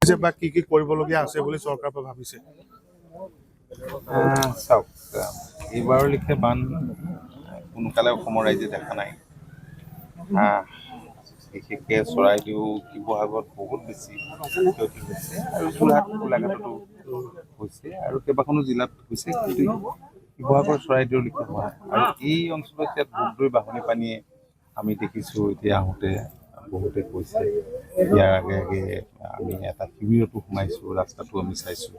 যে বা কি কৰিবলগীয়া আছে বুলি চৰকাৰৰ পৰা ভাবিছে? চাওক, এইবাৰৰ লিখে বান সোনকালে অসমৰ ৰাইজে দেখা নাই। বিশেষকৈ চৰাইদেউ শিৱসাগৰত বহুত বেছি ক্ষতি হৈছে আৰু যোৰহাট গোলাঘাটতো হৈছে আৰু কেইবাখনো জিলাত হৈছে, কিন্তু শিৱসাগৰ চৰাইদেউৰ লিখে হোৱা নাই। আৰু এই অঞ্চলত ইয়াত বোগদৈ বাঢ়নি পানীয়ে আমি দেখিছোঁ এতিয়া আহোঁতে বহুতে কৈছে। ইয়াৰ আগে আগে আমি এটা শিবিৰতো সোমাইছোঁ, ৰাস্তাটো আমি চাইছোঁ।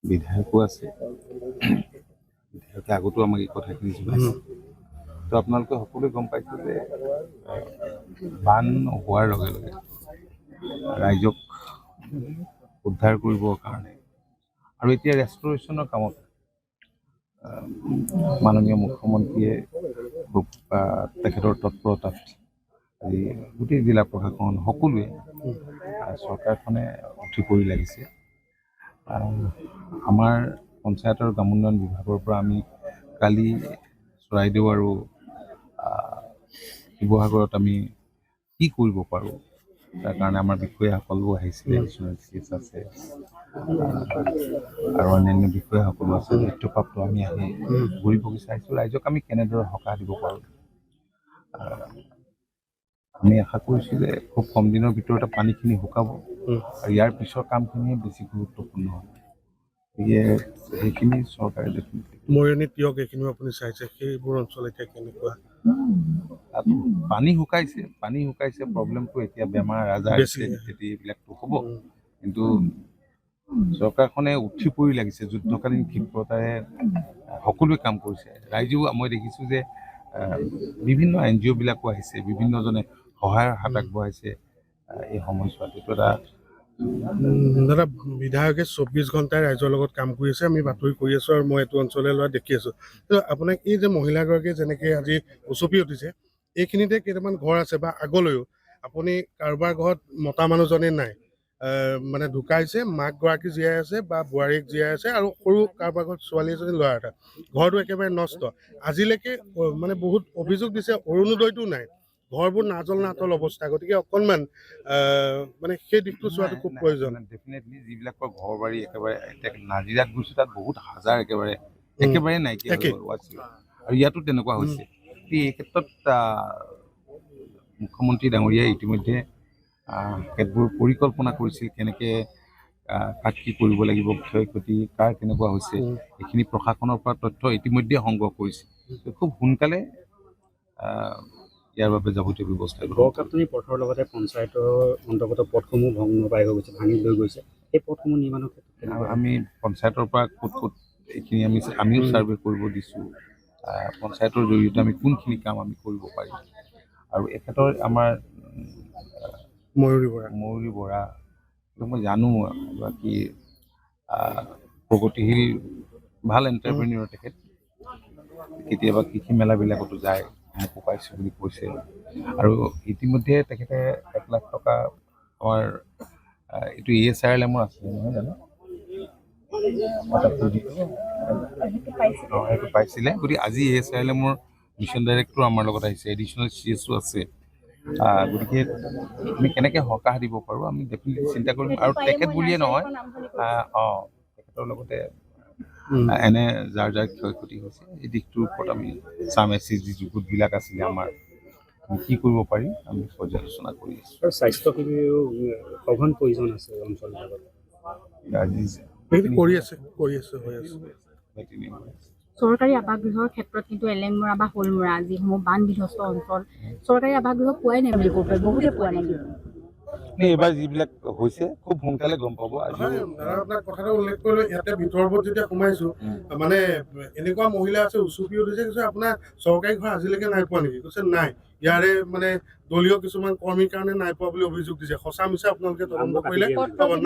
বিধায়কো আছে, বিধায়কে আগতো আমাক এই কথাখিনি জনাইছে। তো আপোনালোকে সকলোৱে গম পাইছে যে বান হোৱাৰ লগে লগে ৰাইজক উদ্ধাৰ কৰিবৰ কাৰণে আৰু এতিয়া ৰেষ্টৰেশ্যনৰ কামত মাননীয় মুখ্যমন্ত্ৰীয়ে খুব তেখেতৰ তৎপৰতাত আজি গোটেই জিলা প্ৰশাসন সকলোৱে চৰকাৰখনে উঠি পৰি লাগিছে। আমাৰ পঞ্চায়ত আৰু গ্ৰাম উন্নয়ন বিভাগৰ পৰা আমি কালি চৰাইদেউ আৰু শিৱসাগৰত আমি কি কৰিব পাৰোঁ তাৰ কাৰণে আমাৰ বিষয়াসকলো আহিছিলে, এডিশ্যনেল চিএছ আছে আৰু অন্যান্য বিষয়াসকলো আছে, দায়িত্বপ্ৰাপ্ত। আমি আহি ঘূৰি পকি চাইছোঁ ৰাইজক আমি কেনেদৰে সকাহ দিব পাৰোঁ। আমি আশা কৰিছোঁ যে খুব কম দিনৰ ভিতৰতে পানীখিনি শুকাব আৰু ইয়াৰ পিছৰ কামখিনিয়ে বেছি গুৰুত্বপূৰ্ণ হ'ব। গতিকে সেইখিনি চৰকাৰে মৰিয়নি তিয়ক এইখিনিও আপুনি চাইছে, সেইবোৰ অঞ্চল এতিয়া কেনেকুৱা? পানী শুকাইছে প্ৰব্লেমটো এতিয়া বেমাৰ আজাৰ এইবিলাকতো হ'ব, কিন্তু চৰকাৰখনে উঠি পৰি লাগিছে, যুদ্ধকালীন ক্ষিপ্ৰতাৰে সকলোৱে কাম কৰিছে। ৰাইজেও মই দেখিছোঁ যে বিভিন্ন NGO বিলাকো আহিছে, বিভিন্নজনে সহায়ৰ হাত আগবঢ়াইছে এই সময়ছোৱাত। এইটো এটা দাদা, বিধায়কে 24 ঘণ্টাই ৰাইজৰ লগত কাম কৰি আছে, আমি বাতৰি কৰি আছোঁ আৰু মই এইটো অঞ্চললৈ লোৱা দেখি আছোঁ। তো আপোনাক এই যে মহিলাগৰাকীয়ে যেনেকৈ আজি উচপি উঠিছে, এইখিনিতে কেইটামান ঘৰ আছে বা আগলৈও আপুনি কাৰোবাৰ ঘৰত মতা মানুহজনে নাই, মানে ঢুকাইছে, মাকগৰাকী জীয়াই আছে বা বোৱাৰীক জীয়াই আছে আৰু সৰু কাৰোবাৰ ঘৰত ছোৱালী এজনী ল'ৰা এটা, ঘৰটো একেবাৰে নষ্ট। আজিলৈকে মানে বহুত অভিযোগ দিছে, অৰুণোদয়টো নাই, ঘৰবোৰ নাজল নাটল অৱস্থা। গতিকে অকণমান মানে সেই দিশটো চোৱাটো খুব প্ৰয়োজন। ডেফিনেটলি যিবিলাকৰ ঘৰ বাৰী একেবাৰে এতিয়া নাজিৰাত গৈছোঁ, তাত বহুত হাজাৰ একেবাৰে নাইকিয়া হৈ গ'ল আৰু ইয়াতো তেনেকুৱা হৈছে। এই ক্ষেত্ৰত মুখ্যমন্ত্ৰী ডাঙৰীয়াই ইতিমধ্যে সেইবোৰ পৰিকল্পনা কৰিছিল, কেনেকৈ কাক কি কৰিব লাগিব, ক্ষয়ক্ষতি কাৰ কেনেকুৱা হৈছে, এইখিনি প্ৰশাসনৰ পৰা তথ্য ইতিমধ্যে সংগ্ৰহ কৰিছে। খুব সোনকালে ইয়াৰ বাবে যাৱতীয় ব্যৱস্থা গড়কাপ্তানি পথৰ লগতে পঞ্চায়তৰ অন্তৰ্গত পথসমূহ ভগ্ন পাই হৈ গৈছে, ভাঙি লৈ গৈছে। সেই পথসমূহ নিৰ্মাণৰ ক্ষেত্ৰত আমি পঞ্চায়তৰ পৰা ক'ত এইখিনি আমিও ছাৰ্ভে কৰিব দিছোঁ। পঞ্চায়তৰ জৰিয়তে আমি কোনখিনি কাম আমি কৰিব পাৰিম। আৰু এখেতৰ আমাৰ ময়ূৰী বৰা মই জানো, বাকী প্ৰগতিশীল ভাল এণ্টাৰপ্ৰেনিয়ৰ তেখেত। কেতিয়াবা কৃষি মেলাবিলাকতো যায়, মোকো পাইছোঁ বুলি কৈছে। আৰু ইতিমধ্যে তেখেতে 1 লাখ টকা আমাৰ এইটো ASRLM আছিলে নহয় জানো, সেইটো পাইছিলে। গতিকে আজি ASRLM মিছন ডাইৰেক্টৰ আমাৰ লগত আহিছে, এডিশ্যনেল CSO আছে। গতিকে আমি কেনেকৈ সকাহ দিব পাৰোঁ আমি ডেফিনেটলি চিন্তা কৰিম। আৰু তেখেত বুলিয়ে নহয়, তেখেতৰ লগতে এনে যাৰ যাৰ ক্ষয়ক্ষতি হৈছে এই দিশটোৰ ওপৰত আমি চাম। SCG গোটবিলাক আছিলে আমাৰ, কি কৰিব পাৰি আমি পৰ্যালোচনা কৰি আছোঁ। আৰু স্বাস্থ্য শিবিৰো সঘন প্ৰয়োজন আছে অঞ্চলবিলাকত। চৰকাৰী আৱাসগৃহৰ ক্ষেত্ৰত কিন্তু এলেংমৰা বা শোলমৰা যিসমূহ বান বিধ্বস্ত অঞ্চল, চৰকাৰী আৱাসগৃহ পোৱাই নাই বুলি ক'ব পাৰি, বহুতে পোৱা নাই। এইবাৰ যিবিলাক হৈছে খুব সোনকালে গম পাব। আপোনাক কথাটো উল্লেখ কৰিলোঁ, ইয়াতে ভিতৰবোৰত যেতিয়া সোমাইছোঁ, মানে এনেকুৱা মহিলা আছে উচপি উঠিছে, কৈছে আপোনাৰ চৰকাৰী ঘৰ আজিলৈকে নাই পোৱা নেকি? কৈছে নাই, ইয়াৰে মানে দলীয় কিছুমান কৰ্মীৰ কাৰণে নাই পোৱা বুলি অভিযোগ দিছে। সঁচা মিছা আপোনালোকে তদন্ত কৰিলে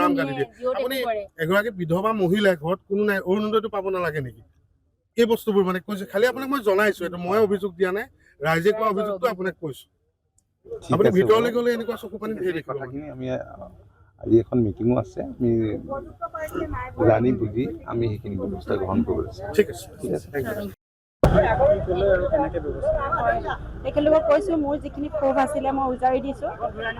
নাম কাটি দিয়ে। আপুনি এগৰাকী বিধৱা মহিলাই ঘৰত কোনো নাই, অৰুণোদয়টো পাব নালাগে নেকি? এই বস্তুবোৰ মানে কৈছে। খালি আপোনাক মই জনাইছোঁ, এইটো মই অভিযোগ দিয়া নাই, ৰাইজে কোৱা অভিযোগটো আপোনাক কৈছোঁ। আপুনি ভিতৰলৈ গ'লে এনেকুৱা চকু পানী ধেৰ দেখিব। কথাখিনি আমি আজি এখন মিটিঙো আছে, আমি জানি বুজি আমি সেইখিনি ব্যৱস্থা গ্ৰহণ কৰিব। ঠিক আছে, থেংক ইউ। কি ক'লে আৰু কেনেকৈ ব্যৱস্থা হয়, তেখেতলোকক কৈছোঁ মোৰ যিখিনি ক্ষোভ আছিলে মই উজাৰি দিছোঁ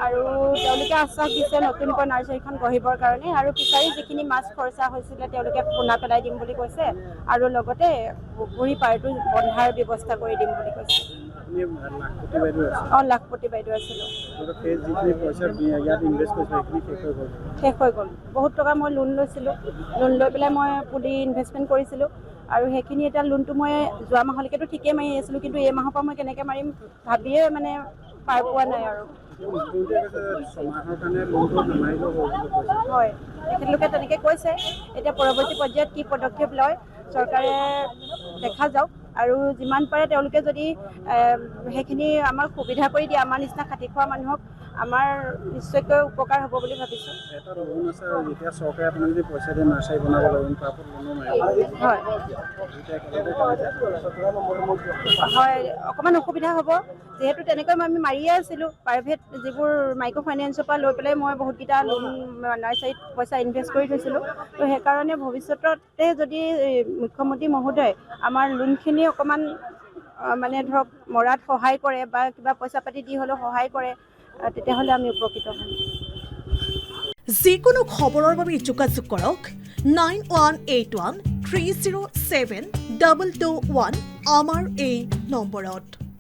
আৰু তেওঁলোকে আশ্বাস দিছে নতুনকৈ নাৰ্চাৰীখন গঢ়িবৰ কাৰণে আৰু ফিচাৰী যিখিনি মাছ খৰচা হৈছিলে তেওঁলোকে পোনা পেলাই দিম বুলি কৈছে আৰু লগতে পুখুৰী পাৰটো বন্ধাৰ ব্যৱস্থা কৰি দিম বুলি কৈছে। আপুনি লাখপতি বাইদেউ আছে অঁ, লাখপতি বাইদেউ আছিলোঁ। সেই যিখিনি পইচা ইয়াত ইনভেষ্ট কৰিছে সেইখিনি শেষ হৈ গ'ল। বহুত টকা মই লোন লৈছিলোঁ, লোন লৈ পেলাই মই পুলি ইনভেষ্টমেণ্ট কৰিছিলোঁ আৰু সেইখিনি এতিয়া লোনটো মই যোৱা মাহলৈকেতো ঠিকেই মাৰি আছিলোঁ, কিন্তু এই মাহৰ পৰা মই কেনেকৈ মাৰিম ভাবিয়ে মানে পাৰ পোৱা নাই আৰু। ছমাহৰ কাৰণে লোনটো নামাৰিলেও হ'ব বুলি কৈছে। হয়, তেখেতলোকে তেনেকৈ কৈছে। এতিয়া পৰৱৰ্তী পৰ্যায়ত কি পদক্ষেপ লয় চৰকাৰে দেখা যাওক আৰু যিমান পাৰে তেওঁলোকে যদি সেইখিনি আমাক সুবিধা কৰি দিয়ে, আমাৰ নিচিনা খাটি খোৱা মানুহক আমাৰ নিশ্চয়কৈ উপকাৰ হ'ব বুলি ভাবিছোঁ। এটা লোন আছে আৰু যেতিয়া চৰকাৰে আপোনাক যদি পইচা দিয়ে নাৰ্চাৰী বনাব লাগিব তাৰ ওপৰত লোনো মাৰিব। হয়, অকণমান অসুবিধা হ'ব যিহেতু তেনেকৈ আমি মাৰিয়ে আছিলোঁ। প্ৰাইভেট যিবোৰ মাইক্ৰ' ফাইনেন্সৰ পৰা লৈ পেলাই মই বহুতকেইটা লোন নাৰ্চাৰীত পইচা ইনভেষ্ট কৰি থৈছিলোঁ। তো সেইকাৰণে ভৱিষ্যততে যদি মুখ্যমন্ত্ৰী মহোদয় আমাৰ লোনখিনি অকণমান মানে ধৰক মৰাত সহায় কৰে বা কিবা পইচা পাতি দি হ'লেও সহায় কৰে তেতিয়াহ'লে আমি উপকৃত হ'ম। যিকোনো খবৰৰ বাবে যোগাযোগ কৰক 9181 307 221 আমাৰ এই নম্বৰত।